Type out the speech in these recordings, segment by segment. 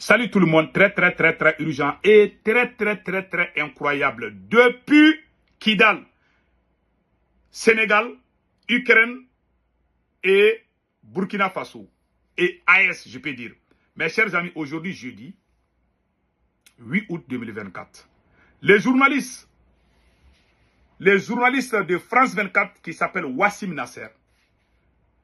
Salut tout le monde, très urgent et très incroyable. Depuis Kidal, Sénégal, Ukraine et Burkina Faso et AES, je peux dire. Mes chers amis, aujourd'hui jeudi 8 août 2024, les journalistes de France 24 qui s'appellent Wassim Nasser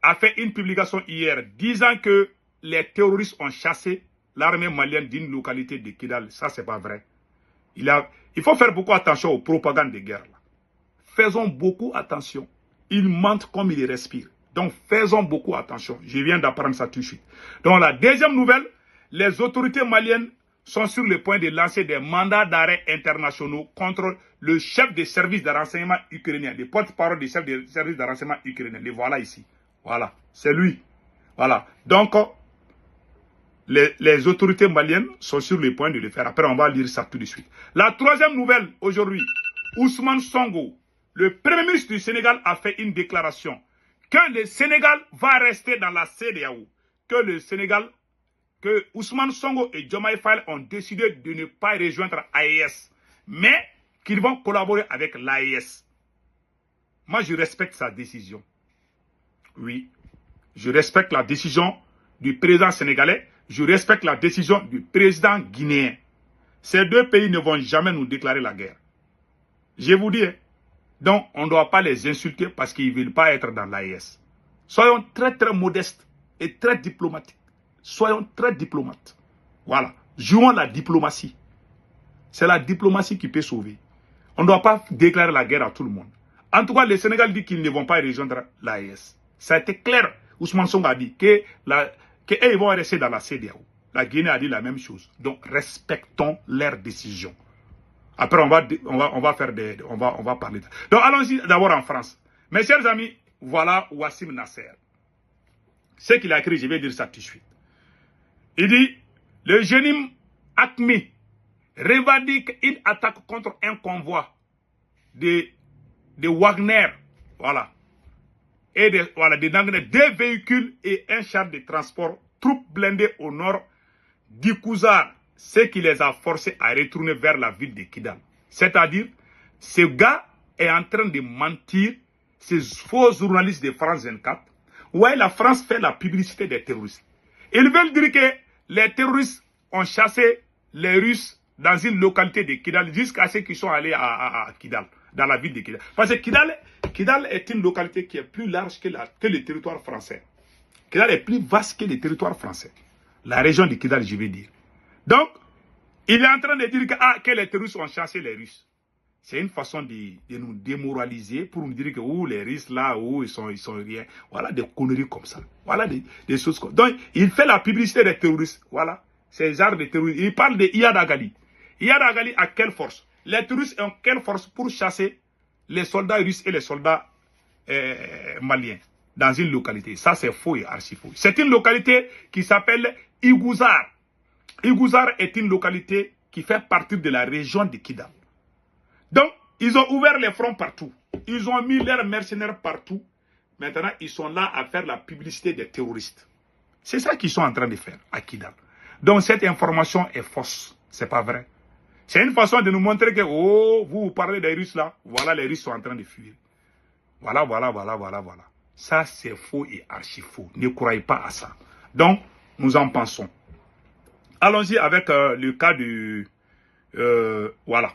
a fait une publication hier disant que les terroristes ont chassé l'armée malienne d'une localité de Kidal. Ça, c'est pas vrai. Il faut faire beaucoup attention aux propagandes de guerre. Là. Faisons beaucoup attention. Ils mentent comme ils respirent. Donc, faisons beaucoup attention. Je viens d'apprendre ça tout de suite. Donc, la deuxième nouvelle, les autorités maliennes sont sur le point de lancer des mandats d'arrêt internationaux contre le chef des services de renseignement ukrainien, le porte-parole du chef des services de renseignement ukrainien. Les voilà ici. Voilà, c'est lui. Voilà. Donc, les autorités maliennes sont sur le point de le faire. Après, on va lire ça tout de suite. La troisième nouvelle aujourd'hui, Ousmane Sonko, le premier ministre du Sénégal, a fait une déclaration que le Sénégal va rester dans la CEDEAO. Que Ousmane Sonko et Diomaye Faye ont décidé de ne pas rejoindre AES, mais qu'ils vont collaborer avec l'AES. Moi, je respecte sa décision. Oui, je respecte la décision du président sénégalais. Je respecte la décision du président guinéen. Ces deux pays ne vont jamais nous déclarer la guerre. Je vous dis, donc on ne doit pas les insulter parce qu'ils ne veulent pas être dans l'AES. Soyons très modestes et très diplomatiques. Soyons très diplomates. Voilà. Jouons la diplomatie. C'est la diplomatie qui peut sauver. On ne doit pas déclarer la guerre à tout le monde. En tout cas, le Sénégal dit qu'ils ne vont pas rejoindre l'AES. Ça a été clair. Ousmane Sonko a dit qu'ils vont rester dans la CEDEAO. La Guinée a dit la même chose. Donc, respectons leurs décisions. Après, on va parler. Donc, allons-y d'abord en France. Mes chers amis, voilà Wassim Nasser. Ce qu'il a écrit, je vais dire ça tout de suite. Il dit, le génie ACMI revendique une attaque contre un convoi de Wagner. Voilà. Et deux véhicules et un char de transport, troupes blindées au nord d'Ikouzar, ce qui les a forcés à retourner vers la ville de Kidal. C'est-à-dire, ce gars est en train de mentir, ces faux journalistes de France 24, où la France fait la publicité des terroristes. Ils veulent dire que les terroristes ont chassé les Russes dans une localité de Kidal jusqu'à ce qu'ils sont allés à Kidal, dans la ville de Kidal. Parce que Kidal est une localité qui est plus large que le territoire français. Kidal est plus vaste que le territoire français. La région de Kidal, je vais dire. Donc, il est en train de dire que les terroristes ont chassé les Russes. C'est une façon de nous démoraliser pour nous dire que les Russes là, ils sont rien. Voilà des conneries comme ça. Voilà des choses comme ça. Donc, il fait la publicité des terroristes. Voilà. C'est genre de terroristes. Il parle de Iyad Agali. Iyad Agali a quelle force? Les terroristes ont quelle force pour chasser les soldats russes et les soldats maliens dans une localité? Ça, c'est faux et archi faux. C'est une localité qui s'appelle Ikouzar. Ikouzar est une localité qui fait partie de la région de Kidal. Donc, ils ont ouvert les fronts partout. Ils ont mis leurs mercenaires partout. Maintenant, ils sont là à faire la publicité des terroristes. C'est ça qu'ils sont en train de faire à Kidal. Donc, cette information est fausse. C'est pas vrai. C'est une façon de nous montrer que, vous parlez des Russes là. Voilà, les Russes sont en train de fuir. Voilà. Ça, c'est faux et archi faux. Ne croyez pas à ça. Donc, nous en pensons. Allons-y avec le cas du... voilà.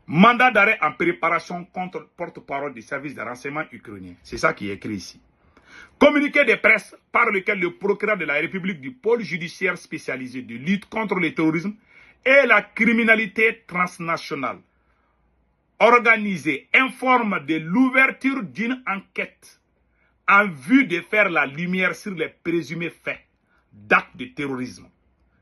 Mandat d'arrêt en préparation contre porte-parole du service de renseignement ukrainien. C'est ça qui est écrit ici. Communiqué de presse par lequel le procureur de la République du pôle judiciaire spécialisé de lutte contre le terrorisme et la criminalité transnationale organisée informe de l'ouverture d'une enquête en vue de faire la lumière sur les présumés faits d'actes de terrorisme,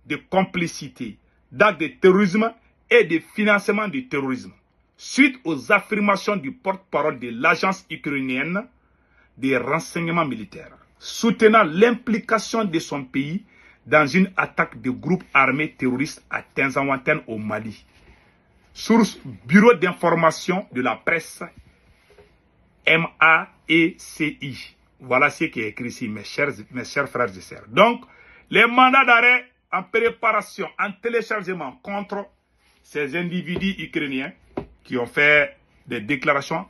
de complicité, d'actes de terrorisme et de financement du terrorisme, suite aux affirmations du porte-parole de l'agence ukrainienne des renseignements militaires, soutenant l'implication de son pays dans une attaque de groupes armés terroristes à Tinzaouantène au Mali. Source Bureau d'information de la presse MAECI. Voilà ce qui est écrit ici, mes chers frères et sœurs. Donc, les mandats d'arrêt en préparation, en téléchargement contre ces individus ukrainiens qui ont fait des déclarations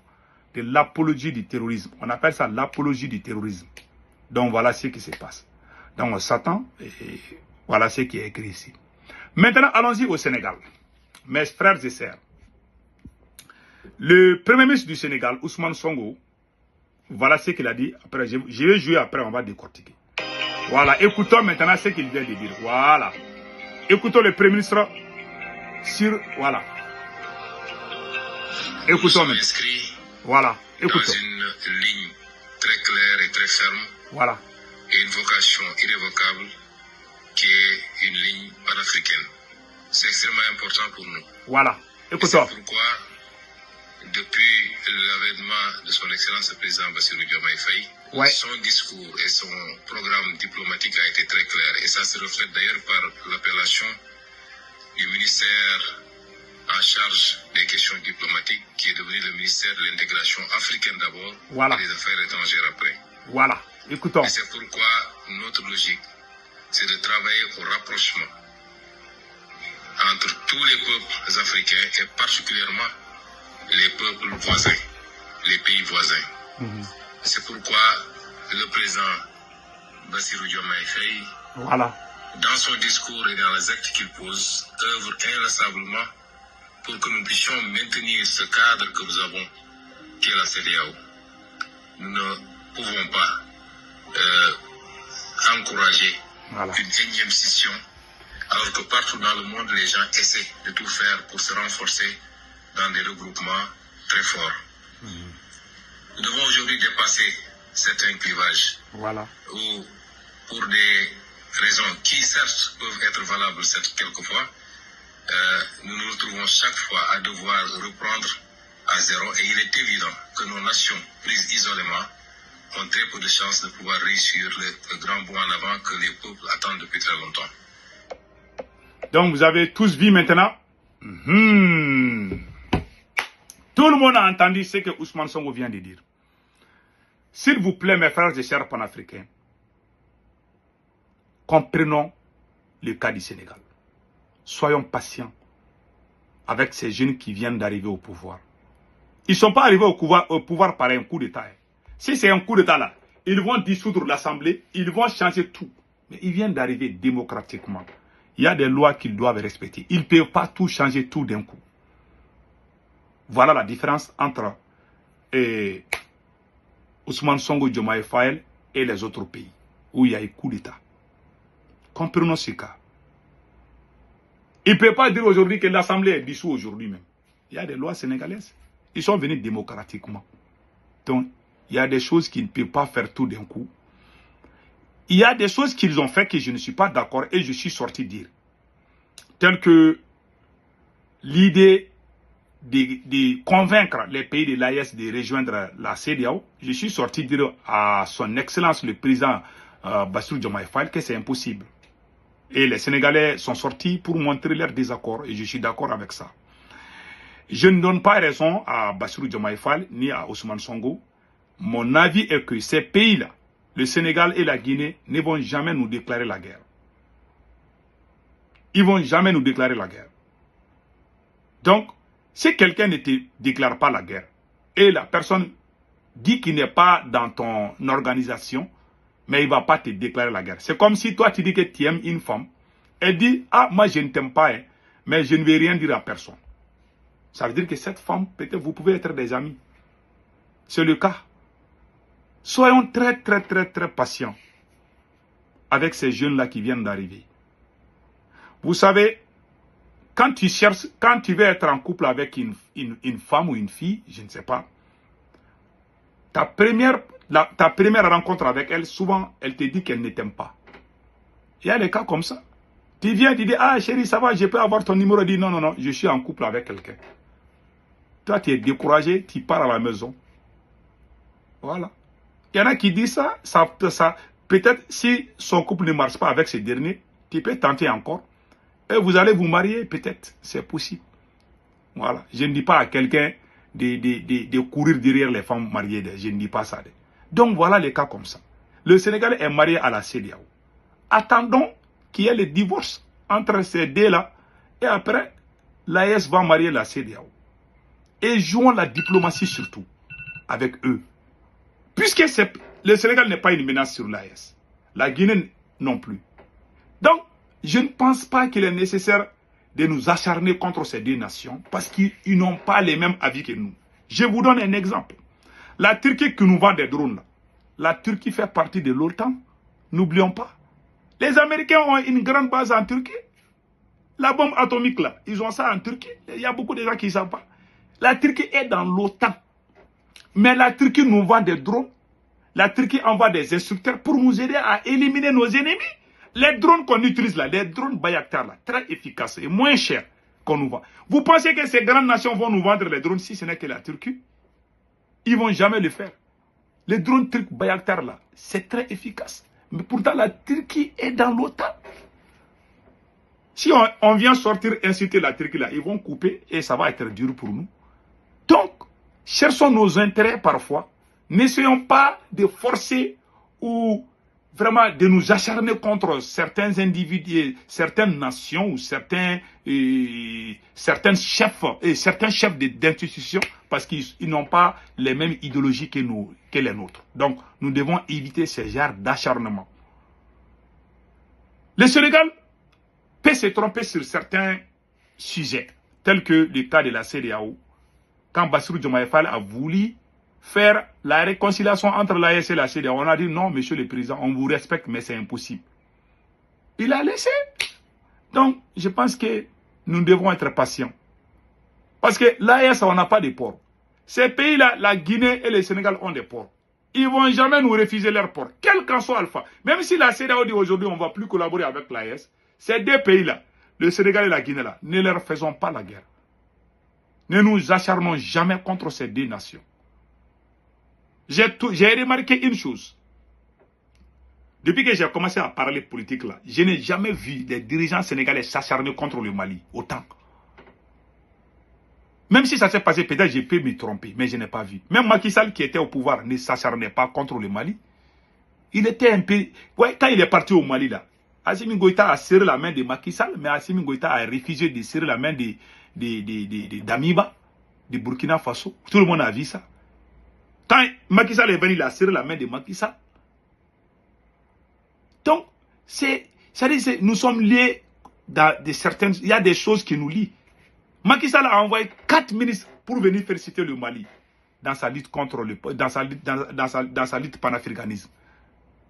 de l'apologie du terrorisme. On appelle ça l'apologie du terrorisme. Donc voilà ce qui se passe. Donc on s'attend et voilà ce qui est écrit ici. Maintenant, allons-y au Sénégal. Mes frères et sœurs. Le premier ministre du Sénégal, Ousmane Sonko, voilà ce qu'il a dit. Après, je vais jouer après, on va décortiquer. Voilà, écoutons maintenant ce qu'il vient de dire. Voilà. Écoutons le premier ministre sur... Voilà. Écoutons maintenant. Voilà, écoutons. Dans une ligne très claire et très ferme. Voilà. Et une vocation irrévocable qui est une ligne panafricaine. C'est extrêmement important pour nous. Voilà, écoutons. C'est pourquoi, depuis l'avènement de son Excellence le Président Bassirou Diomaye Faye, son discours et son programme diplomatique a été très clair. Et ça se reflète d'ailleurs par l'appellation du ministère en charge des questions diplomatiques, qui est devenu le ministère de l'intégration africaine d'abord, et des affaires étrangères après. Voilà, écoutons. Et c'est pourquoi notre logique, c'est de travailler au rapprochement entre tous les peuples africains et particulièrement les peuples voisins, les pays voisins. C'est pourquoi le président Bassirou Diomaye Faye, dans son discours et dans les actes qu'il pose, œuvre inlassablement pour que nous puissions maintenir ce cadre que nous avons, qui est la CEDEAO. Nous ne pouvons pas encourager une énième scission, alors que partout dans le monde, les gens essaient de tout faire pour se renforcer dans des regroupements très forts. Nous devons aujourd'hui dépasser certains clivages, où, pour des raisons qui certes peuvent être valables quelquefois, nous nous retrouvons chaque fois à devoir reprendre à zéro, et il est évident que nos nations prises isolément ont très peu de chances de pouvoir réussir le grand bond en avant que les peuples attendent depuis très longtemps. Donc vous avez tous vu maintenant. Tout le monde a entendu ce que Ousmane Sonko vient de dire. S'il vous plaît, mes frères et sœurs panafricains, comprenons le cas du Sénégal. Soyons patients avec ces jeunes qui viennent d'arriver au pouvoir. Ils ne sont pas arrivés au pouvoir par un coup d'État. Si c'est un coup d'État là, ils vont dissoudre l'Assemblée, ils vont changer tout. Mais ils viennent d'arriver démocratiquement. Il y a des lois qu'ils doivent respecter. Ils ne peuvent pas tout changer tout d'un coup. Voilà la différence entre Ousmane Sonko, Diomaye Faye et les autres pays où il y a eu coup d'État. Comprenons ce cas. Il ne peut pas dire aujourd'hui que l'Assemblée est dissoute aujourd'hui même. Il y a des lois sénégalaises. Ils sont venus démocratiquement. Donc, il y a des choses qu'ils ne peuvent pas faire tout d'un coup. Il y a des choses qu'ils ont fait que je ne suis pas d'accord et je suis sorti dire. Telles que l'idée de convaincre les pays de l'AES de rejoindre la CEDEAO. Je suis sorti dire à son excellence le président Bassirou Diomaye Faye que c'est impossible. Et les Sénégalais sont sortis pour montrer leur désaccord et je suis d'accord avec ça. Je ne donne pas raison à Bassirou Diomaye Faye ni à Ousmane Sonko. Mon avis est que ces pays-là, le Sénégal et la Guinée, ne vont jamais nous déclarer la guerre. Ils ne vont jamais nous déclarer la guerre. Donc, si quelqu'un ne te déclare pas la guerre et la personne dit qu'il n'est pas dans ton organisation, mais il ne va pas te déclarer la guerre. C'est comme si toi tu dis que tu aimes une femme, elle dit « Ah, moi je ne t'aime pas, hein, mais je ne vais rien dire à personne. » Ça veut dire que cette femme, peut-être vous pouvez être des amis. C'est le cas. Soyons très patients avec ces jeunes-là qui viennent d'arriver. Vous savez, quand tu veux être en couple avec une femme ou une fille, je ne sais pas, ta première rencontre avec elle, souvent, elle te dit qu'elle ne t'aime pas. Il y a des cas comme ça. Tu viens, tu dis, ah chérie, ça va, je peux avoir ton numéro. Elle dit, non, non, non, je suis en couple avec quelqu'un. Toi, tu es découragé, tu pars à la maison. Voilà. Il y en a qui disent ça peut-être si son couple ne marche pas avec ce dernier, tu peux tenter encore. Et vous allez vous marier, peut-être. C'est possible. Voilà. Je ne dis pas à quelqu'un de courir derrière les femmes mariées. Je ne dis pas ça. Donc voilà les cas comme ça. Le Sénégal est marié à la CEDEAO. Attendons qu'il y ait le divorce entre ces deux-là. Et après, l'AES va marier la CEDEAO. Et jouons la diplomatie surtout avec eux. Puisque le Sénégal n'est pas une menace sur l'AES. La Guinée non plus. Donc, je ne pense pas qu'il est nécessaire de nous acharner contre ces deux nations parce qu'ils n'ont pas les mêmes avis que nous. Je vous donne un exemple. La Turquie qui nous vend des drones, là. La Turquie fait partie de l'OTAN. N'oublions pas. Les Américains ont une grande base en Turquie. La bombe atomique, là, ils ont ça en Turquie. Il y a beaucoup de gens qui ne savent pas. La Turquie est dans l'OTAN. Mais la Turquie nous vend des drones. La Turquie envoie des instructeurs pour nous aider à éliminer nos ennemis. Les drones qu'on utilise là, les drones Bayraktar là, très efficaces et moins chers qu'on nous vend. Vous pensez que ces grandes nations vont nous vendre les drones si ce n'est que la Turquie? Ils ne vont jamais le faire. Les drones turcs Bayraktar là, c'est très efficace. Mais pourtant la Turquie est dans l'OTAN. Si on vient sortir inciter la Turquie là, ils vont couper et ça va être dur pour nous. Donc, cherchons nos intérêts parfois. N'essayons pas de forcer ou vraiment de nous acharner contre certains individus, certaines nations ou certains chefs d'institutions parce qu'ils n'ont pas les mêmes idéologies que les nôtres. Donc, nous devons éviter ce genre d'acharnement. Le Sénégal peut se tromper sur certains sujets, tels que le cas de la CEDEAO, quand Bassirou Diomaye Faye a voulu faire la réconciliation entre l'AES et la CEDEAO. On a dit non, monsieur le président, on vous respecte, mais c'est impossible. Il a laissé. Donc, je pense que nous devons être patients. Parce que l'AES, on n'a pas de ports. Ces pays-là, la Guinée et le Sénégal ont des ports. Ils ne vont jamais nous refuser leurs ports, quel qu'en soit Alpha. Même si la CEDEAO dit aujourd'hui on ne va plus collaborer avec l'AES, ces deux pays-là, le Sénégal et la Guinée, là, ne leur faisons pas la guerre. Ne nous acharnons jamais contre ces deux nations. J'ai remarqué une chose. Depuis que j'ai commencé à parler politique là, je n'ai jamais vu des dirigeants sénégalais s'acharner contre le Mali autant. Même si ça s'est passé, peut-être je peux me tromper, mais je n'ai pas vu. Même Macky Sall qui était au pouvoir ne s'acharnait pas contre le Mali. Il était un peu... Ouais, quand il est parti au Mali là, Assimi Goïta a serré la main de Macky Sall, mais Assimi Goïta a refusé de serrer la main d'Amiba, de Burkina Faso. Tout le monde a vu ça. Quand Macky Sall est venu, il a serré la main de Macky Sall. Donc, nous sommes liés dans certaines... Il y a des choses qui nous lient. Macky Sall a envoyé 4 ministres pour venir féliciter le Mali dans sa lutte contre dans sa lutte panafricanisme.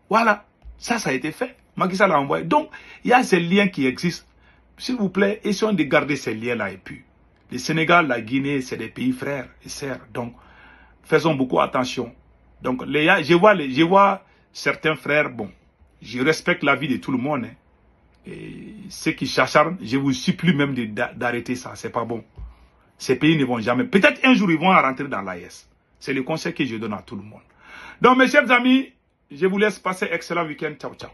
Voilà, ça a été fait. Macky Sall a envoyé. Donc, il y a ces liens qui existent. S'il vous plaît, essayons de garder ces liens-là. Et puis, le Sénégal, la Guinée, c'est des pays frères et sœurs. Donc, faisons beaucoup attention. Donc, je vois certains frères, bon, je respecte la vie de tout le monde. Hein. Et ceux qui s'acharnent, je vous supplie même d'arrêter ça. C'est pas bon. Ces pays ne vont jamais. Peut-être un jour, ils vont rentrer dans l'AES. C'est le conseil que je donne à tout le monde. Donc, mes chers amis, je vous laisse passer excellent week-end. Ciao, ciao.